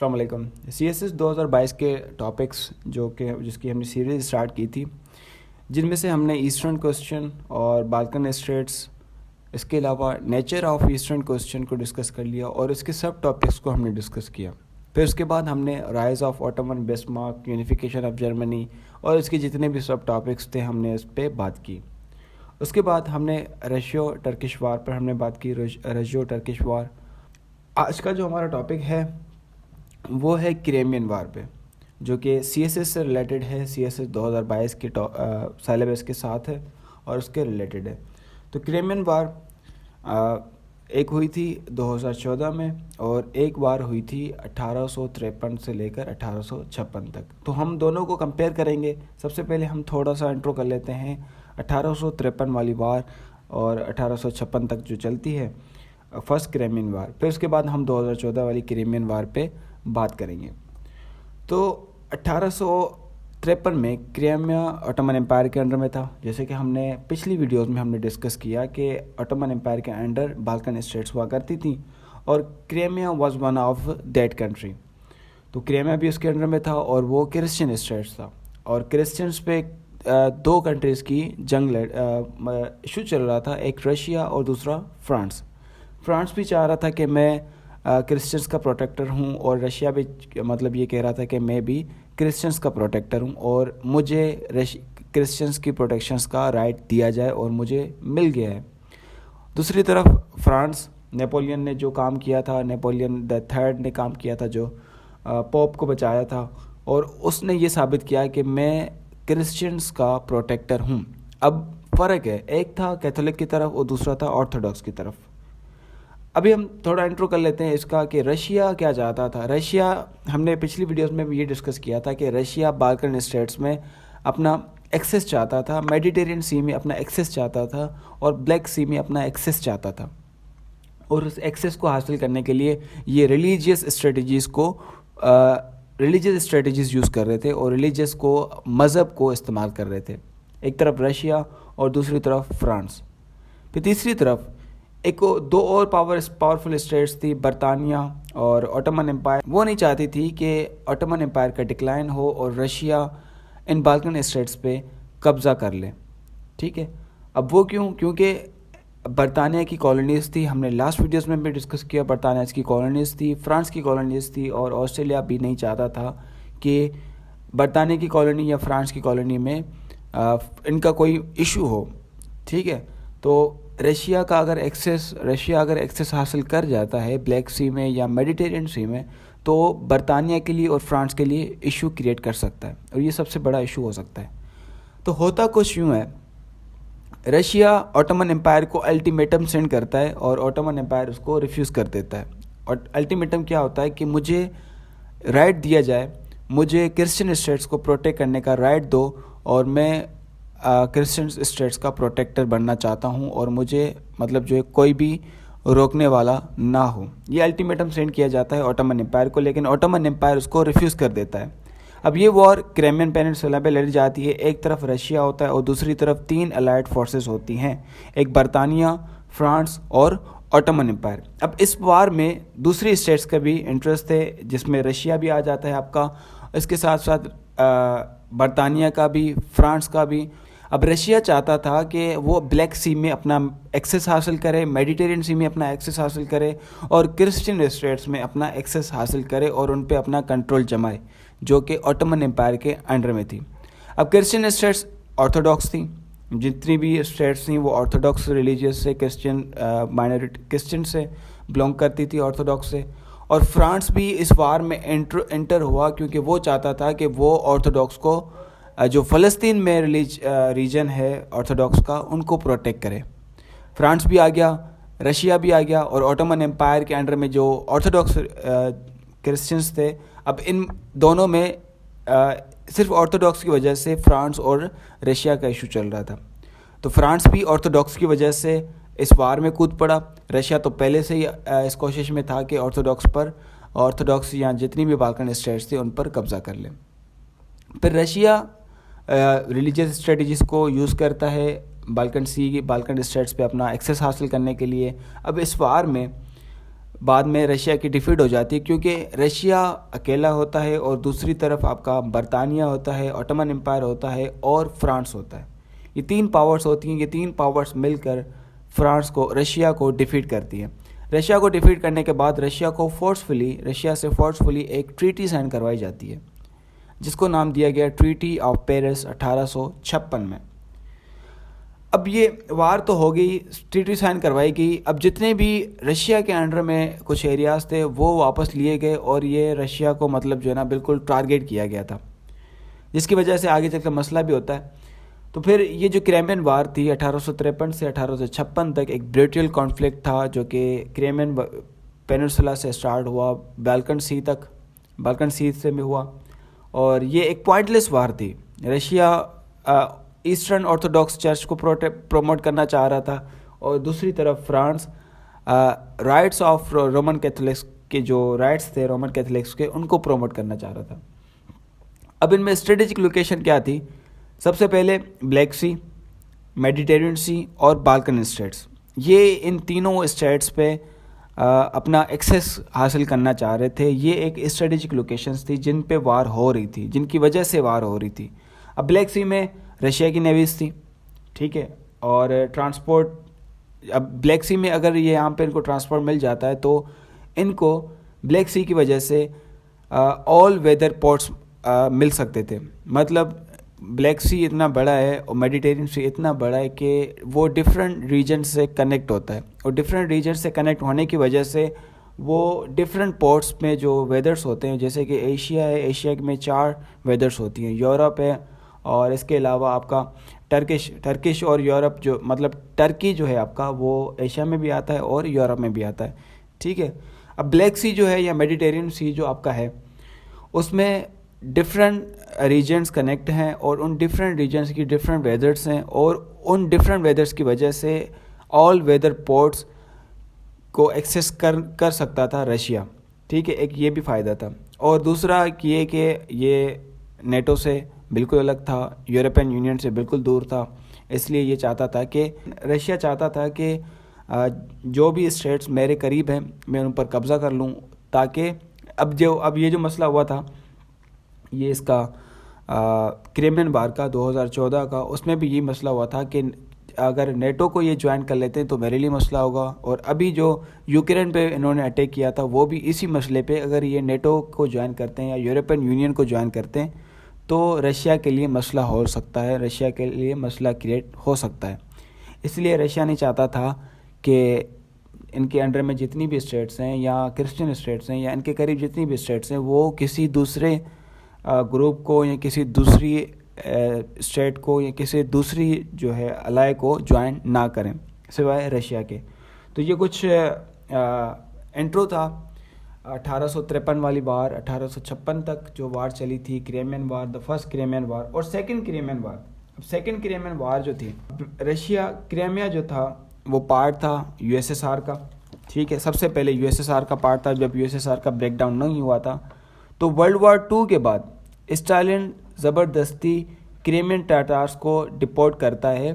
السلام علیکم. CSS 2022 کے ٹاپکس جس کی ہم نے سیریز اسٹارٹ کی تھی، جن میں سے ہم نے ایسٹرن کوسچن اور بالکن اسٹریٹس، اس کے علاوہ نیچر آف ایسٹرن کوسچن کو ڈسکس کر لیا اور اس کے سب ٹاپکس کو ہم نے ڈسکس کیا. پھر اس کے بعد ہم نے rise of Otto von Bismarck, unification of Germany اور اس کے جتنے بھی سب ٹاپکس تھے ہم نے اس پہ بات کی. اس کے بعد ہم نے رشیا ٹرکش وار پر ہم نے بات کی. رشیا ٹرکش وار. آج کا جو ہمارا ٹاپک ہے وہ ہے کریمین وار پہ، جو کہ CSS سے ریلیٹڈ ہے. CSS 2022 کے سیلیبس کے ساتھ ہے اور اس کے ریلیٹڈ ہے. تو کریمین وار ایک ہوئی تھی 2014 میں اور ایک وار ہوئی تھی 1853 سے لے کر 1856 تک. تو ہم دونوں کو کمپیئر کریں گے. سب سے پہلے ہم تھوڑا سا انٹرو کر لیتے ہیں 1853 والی وار اور 1856 تک جو چلتی ہے فرسٹ کریمین وار. پھر اس کے بعد ہم 2014 والی کریمین وار پہ بات کریں گے. تو 1853 میں کریمیا اوٹومن امپائر کے انڈر میں تھا. جیسے کہ ہم نے پچھلی ویڈیوز میں ہم نے ڈسکس کیا کہ اوٹومن امپائر کے انڈر بالکن اسٹیٹس ہوا کرتی تھیں اور Crimea was one of that country. تو کریمیا بھی اس کے انڈر میں تھا اور وہ کرسچین اسٹیٹس تھا اور کرسچنس پہ دو کنٹریز کی جنگ ایشو چل رہا تھا، ایک رشیا اور دوسرا فرانس. فرانس بھی چاہ رہا تھا کہ میں کرسچنس کا پروٹیکٹر ہوں اور رشیا بھی مطلب یہ کہہ رہا تھا کہ میں بھی کرسچنس کا پروٹیکٹر ہوں اور مجھے کرسچنس کی پروٹیکشنس کا رائٹ دیا جائے اور مجھے مل گیا ہے. دوسری طرف فرانس، نیپولین نے جو کام کیا تھا، نیپولین دی تھرڈ نے کام کیا تھا جو پوپ کو بچایا تھا، اور اس نے یہ ثابت کیا کہ میں کرسچنس کا پروٹیکٹر ہوں. اب فرق ہے، ایک تھا کیتھولک کی طرف اور دوسرا تھا آرتھوڈاکس کی طرف. ابھی ہم تھوڑا انٹرو کر لیتے ہیں اس کا کہ رشیا کیا چاہتا تھا. رشیا، ہم نے پچھلی ویڈیوز میں بھی یہ ڈسکس کیا تھا کہ رشیا بالکن اسٹیٹس میں اپنا ایکسیس چاہتا تھا، میڈیٹرین سی میں اپنا ایکسیس چاہتا تھا اور بلیک سی میں اپنا ایکسیس چاہتا تھا. اور اس ایکسیس کو حاصل کرنے کے لیے یہ ریلیجیس اسٹریٹجیز یوز کر رہے تھے اور ریلیجیس کو، مذہب کو استعمال کر رہے تھے. ایک طرف رشیا اور دوسری طرف فرانس. پھر تیسری طرف ایک دو اور پاورفل اسٹیٹس تھی، برطانیہ اور اوٹومن امپائر. وہ نہیں چاہتی تھی کہ اوٹومن امپائر کا ڈکلائن ہو اور رشیا ان بالکن اسٹیٹس پہ قبضہ کر لے. ٹھیک ہے. اب وہ کیونکہ برطانیہ کی کالونیز تھی. ہم نے لاسٹ ویڈیوز میں بھی ڈسکس کیا، برطانیہ کی کالونیز تھی، فرانس کی کالونیز تھی اور آسٹریلیا بھی نہیں چاہتا تھا کہ برطانیہ کی کالونی یا فرانس کی کالونی میں ان کا کوئی ایشو ہو. ٹھیک ہے. تو رشیا اگر ایکسیس حاصل کر جاتا ہے بلیک سی میں یا میڈیٹرین سی میں، تو برطانیہ کے لیے اور فرانس کے لیے ایشو کریٹ کر سکتا ہے اور یہ سب سے بڑا ایشو ہو سکتا ہے. تو ہوتا کچھ یوں ہے، رشیا اوٹومن امپائر کو الٹیمیٹم سینڈ کرتا ہے اور اوٹومن امپائر اس کو ریفیوز کر دیتا ہے. اور الٹیمیٹم کیا ہوتا ہے کہ مجھے رائٹ دیا جائے، مجھے کرسچن اسٹیٹس کو پروٹیکٹ کرنے کا رائٹ دو اور میں کرسچن اسٹیٹس کا پروٹیکٹر بننا چاہتا ہوں اور مجھے مطلب جو ہے کوئی بھی روکنے والا نہ ہو. یہ الٹیمیٹم سینڈ کیا جاتا ہے اوٹومن امپائر کو، لیکن اوٹومن امپائر اس کو ریفیوز کر دیتا ہے. اب یہ وار کریمین پیننسولا پہ لڑی جاتی ہے. ایک طرف رشیا ہوتا ہے اور دوسری طرف 3 الائڈ فورسز ہوتی ہیں، ایک برطانیہ، فرانس اور اوٹومن امپائر. اب اس وار میں دوسری اسٹیٹس کا بھی انٹرسٹ ہے، جس میں رشیا بھی آ جاتا ہے آپ کا، اس کے ساتھ ساتھ برطانیہ کا بھی، فرانس کا بھی. اب رشیا چاہتا تھا کہ وہ بلیک سی میں اپنا ایکسیس حاصل کرے، میڈیٹرین سی میں اپنا ایکسیس حاصل کرے اور کرسچن اسٹیٹس میں اپنا ایکسیس حاصل کرے اور ان پہ اپنا کنٹرول جمائے، جو کہ اوٹومن امپائر کے انڈر میں تھی. اب کرسچن اسٹیٹس آرتھوڈاکس تھیں، جتنی بھی اسٹیٹس تھیں وہ آرتھوڈاکس ریلیجیس سے، کرسچن سے بلونگ کرتی تھی، آرتھوڈاکس سے. اور فرانس بھی اس وار میں انٹر ہوا کیونکہ وہ چاہتا تھا کہ وہ آرتھوڈاکس کو، جو فلسطین میں ریجن ہے آرتھوڈاکس کا، ان کو پروٹیکٹ کرے. فرانس بھی آ گیا، رشیا بھی آ گیا اور اوٹومن امپائر کے انڈر میں جو آرتھوڈاکس کرسچنس تھے. اب ان دونوں میں صرف آرتھوڈاکس کی وجہ سے فرانس اور رشیا کا ایشو چل رہا تھا. تو فرانس بھی آرتھوڈاکس کی وجہ سے اس وار میں کود پڑا. رشیا تو پہلے سے ہی اس کوشش میں تھا کہ آرتھوڈاکس یا جتنی بھی بالکن اسٹیٹس تھے ان پر قبضہ کر لیں. پھر رشیا ریلیجیس اسٹریٹجیز کو یوز کرتا ہے بالکن اسٹیٹس پہ اپنا ایکسیس حاصل کرنے کے لیے. اب اس وار میں بعد میں رشیا کی ڈیفیٹ ہو جاتی ہے، کیونکہ رشیا اکیلا ہوتا ہے اور دوسری طرف آپ کا برطانیہ ہوتا ہے، آٹومن امپائر ہوتا ہے اور فرانس ہوتا ہے. یہ 3 پاورز ہوتی ہیں. یہ 3 پاورز مل کر رشیا کو ڈیفیٹ کرتی ہیں. رشیا کو ڈیفیٹ کرنے کے بعد رشیا سے فورسفلی ایک ٹریٹی سائن کروائی جاتی ہے، جس کو نام دیا گیا ٹریٹی آف پیرس 1856 میں. اب یہ وار تو ہو گئی، ٹریٹی سائن کروائی گئی. اب جتنے بھی رشیا کے انڈر میں کچھ ایریاز تھے وہ واپس لیے گئے، اور یہ رشیا کو مطلب جو ہے نا بالکل ٹارگیٹ کیا گیا تھا، جس کی وجہ سے آگے چل کر مسئلہ بھی ہوتا ہے. تو پھر یہ جو کریمین وار تھی 1853 سے 1856 تک ایک بریٹل کانفلکٹ تھا، جو کہ کریمین پیننسولا سے سٹارٹ ہوا بالکن سی سے بھی ہوا، اور یہ ایک پوائنٹلیس وار تھی. رشیا ایسٹرن آرتھوڈاکس چرچ کو پروموٹ کرنا چاہ رہا تھا، اور دوسری طرف France rights of Roman Catholics کے جو رائٹس تھے رومن کیتھولکس کے، ان کو پروموٹ کرنا چاہ رہا تھا. اب ان میں اسٹریٹجک لوکیشن کیا تھی؟ سب سے پہلے بلیک سی، میڈیٹرینین سی اور بالکن اسٹیٹس. یہ ان تینوں اسٹیٹس پہ اپنا ایکسیس حاصل کرنا چاہ رہے تھے. یہ ایک اسٹریٹجک لوکیشنز تھی جن پہ وار ہو رہی تھی، جن کی وجہ سے وار ہو رہی تھی. اب بلیک سی میں رشیا کی نیویز تھی، ٹھیک ہے، اور ٹرانسپورٹ. اب بلیک سی میں اگر یہ یہاں پہ ان کو ٹرانسپورٹ مل جاتا ہے تو ان کو بلیک سی کی وجہ سے آل ویدر پورٹس مل سکتے تھے. مطلب بلیک سی اتنا بڑا ہے اور میڈیٹرینین سی اتنا بڑا ہے کہ وہ ڈفرینٹ ریجن سے کنیکٹ ہوتا ہے، اور ڈفرینٹ ریجن سے کنیکٹ ہونے کی وجہ سے وہ ڈفرینٹ پورٹس میں جو ویدرس ہوتے ہیں، جیسے کہ ایشیا ہے، ایشیا میں 4 ویدرس ہوتی ہیں، یورپ ہے، اور اس کے علاوہ آپ کا ٹرکش اور یورپ، جو مطلب ٹرکی جو ہے آپ کا وہ ایشیا میں بھی آتا ہے اور یورپ میں بھی آتا ہے، ٹھیک ہے. اب بلیک سی جو ہے یا میڈیٹرینین سی جو آپ کا ہے، اس میں ڈفرینٹ ریجنز کنیکٹ ہیں، اور ان ڈفرینٹ ریجنز کی ڈفرینٹ ویدرس ہیں، اور ان ڈفرینٹ ویدرس کی وجہ سے آل ویدر پورٹس کو ایکسیس کر سکتا تھا رشیا، ٹھیک ہے. ایک یہ بھی فائدہ تھا. اور دوسرا یہ کہ یہ نیٹو سے بالکل الگ تھا، یورپین یونین سے بالکل دور تھا. اس لیے یہ چاہتا تھا کہ رشیا چاہتا تھا کہ جو بھی اسٹیٹس میرے قریب ہیں میں ان پر قبضہ کر لوں، تاکہ اب یہ جو مسئلہ ہوا تھا یہ اس کا کریمین وار کا 2014 کا، اس میں بھی یہ مسئلہ ہوا تھا کہ اگر نیٹو کو یہ جوائن کر لیتے ہیں تو میرے لیے مسئلہ ہوگا. اور ابھی جو یوکرین پہ انہوں نے اٹیک کیا تھا وہ بھی اسی مسئلے پہ، اگر یہ نیٹو کو جوائن کرتے ہیں یا یورپین یونین کو جوائن کرتے ہیں تو رشیا کے لیے مسئلہ ہو سکتا ہے، رشیا کے لیے مسئلہ کریٹ ہو سکتا ہے. اس لیے رشیا نہیں چاہتا تھا کہ ان کے انڈر میں جتنی بھی اسٹیٹس ہیں یا کرسچن اسٹیٹس ہیں یا ان کے قریب جتنی بھی اسٹیٹس ہیں وہ کسی دوسرے گروپ کو یا کسی دوسری اسٹیٹ کو یا کسی دوسری جو ہے الائے کو جوائن نہ کریں سوائے رشیا کے. تو یہ کچھ انٹرو تھا 1853 والی وار. 1856 تک جو وار چلی تھی، کریمین وار، دا فرسٹ کریمین وار اور سیکنڈ کریمین وار. اب سیکنڈ کریمین وار جو تھی، رشیا کریمیا جو تھا وہ پارٹ تھا یو ایس ایس آر کا، ٹھیک ہے. سب سے پہلے یو ایس ایس آر کا پارٹ تھا. جب یو ایس ایس آر کا بریک ڈاؤن نہیں ہوا تھا تو ورلڈ وار 2 کے بعد اسٹالن زبردستی کریمین ٹاٹارس کو ڈپورٹ کرتا ہے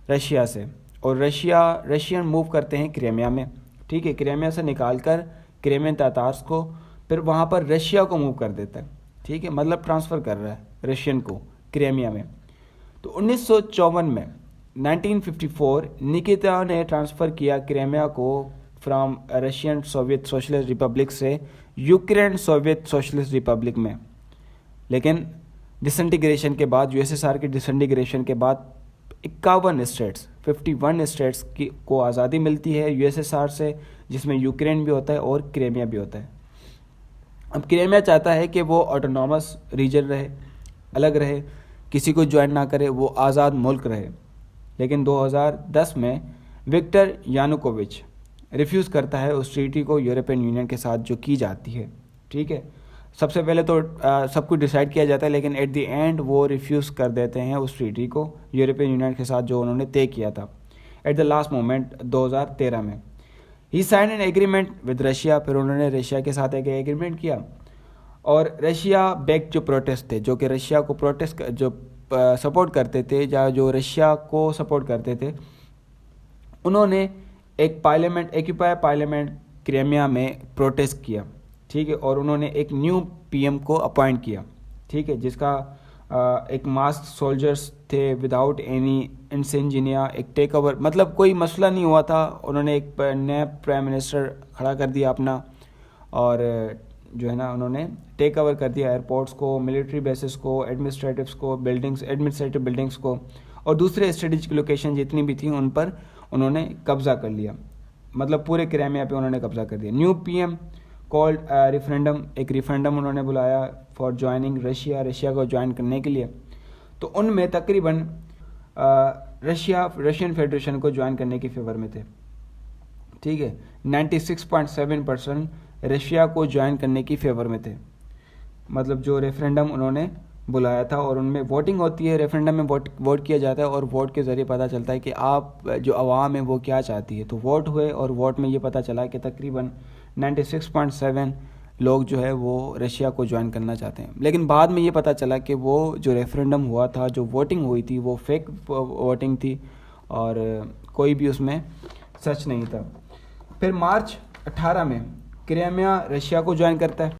رشیا سے، اور رشین موو کرتے ہیں کریمیا میں، ٹھیک ہے. کریمیا سے نکال کر کریمین تاتارس کو پھر وہاں پر رشیا کو موو کر دیتا ہے، ٹھیک ہے. مطلب ٹرانسفر کر رہا ہے رشین کو کریمیا میں. تو 1954 میں 1954 نکیتا نے ٹرانسفر کیا کریمیا کو from Russian Soviet socialist republic سے یوکرین سوویت سوشلسٹ ریپبلک میں. لیکن ڈسنٹیگریشن کے بعد، یو ایس ایس آر کی ڈسنٹیگریشن کے بعد 51 اسٹیٹس کو آزادی ملتی ہے یو ایس ایس آر سے، جس میں یوکرین بھی ہوتا ہے اور کریمیا بھی ہوتا ہے. اب کریمیا چاہتا ہے کہ وہ آٹونومس ریجن رہے، الگ رہے، کسی کو جوائن نہ کرے، وہ آزاد ملک رہے. لیکن 2010 میں وکٹر یانوکووچ ریفیوز کرتا ہے اس ٹریٹی کو یورپین یونین کے ساتھ جو کی جاتی ہے، ٹھیک ہے. سب سے پہلے تو سب کچھ ڈیسائیڈ کیا جاتا ہے، لیکن ایٹ دی اینڈ وہ ریفیوز کر دیتے ہیں اس ٹریٹی کو یورپین یونین کے ساتھ جو انہوں نے طے کیا تھا ایٹ دا لاسٹ مومنٹ 2013 میں. He sign an agreement with Russia. پھر انہوں نے رشیا کے ساتھ ایک ایگریمنٹ کیا، اور رشیا بیک جو پروٹیسٹ تھے، جو کہ رشیا کو پروٹیسٹ جو سپورٹ کرتے تھے یا جو رشیا کو سپورٹ کرتے تھے، انہوں نے ایک پارلیمنٹ ایکوپائر پارلیمنٹ کرائمیا میں پروٹیسٹ کیا, ٹھیک ہے, اور انہوں نے ایک نیو پی ایم کو اپوائنٹ کیا, ٹھیک ہے, جس کا ایک ماسک سولجرس تھے وداؤٹ اینی انسینجنیا, ایک ٹیک اوور, مطلب کوئی مسئلہ نہیں ہوا تھا, انہوں نے ایک نیا پرائم منسٹر کھڑا کر دیا اپنا, اور جو ہے نا انہوں نے ٹیک اوور کر دیا ایئرپورٹس کو, ملٹری بیسز کو, ایڈمنسٹریٹوس کو, ایڈمنسٹریٹو بلڈنگس کو, اور دوسرے اسٹریٹجک لوکیشن جتنی بھی تھیں ان پر انہوں نے قبضہ کر لیا, مطلب پورے کرائمیا پہ انہوں نے قبضہ کر دیا. New P M called referendum, ایک ریفرینڈم انہوں نے بلایا فار جوائننگ رشیا کو جوائن کرنے کے لیے. تو ان میں تقریباً رشین فیڈریشن کو جوائن کرنے کی فیور میں تھے, ٹھیک ہے, 96.7% رشیا کو جوائن کرنے کی فیور میں تھے, مطلب جو ریفرینڈم انہوں نے بلایا تھا, اور ان میں ووٹنگ ہوتی ہے, ریفرینڈم میں ووٹ کیا جاتا ہے, اور ووٹ کے ذریعے پتہ چلتا ہے کہ آپ جو عوام ہے وہ کیا چاہتی ہے. تو ووٹ ہوئے, اور ووٹ میں یہ پتہ چلا کہ تقریباً 96.7 لوگ جو ہے وہ رشیا کو جوائن کرنا چاہتے ہیں. لیکن بعد میں یہ پتہ چلا کہ وہ جو ریفرینڈم ہوا تھا, جو ووٹنگ ہوئی تھی, وہ فیک ووٹنگ تھی, اور کوئی بھی اس میں سچ نہیں تھا. پھر مارچ 18 میں کرائمیا رشیا کو جوائن کرتا ہے.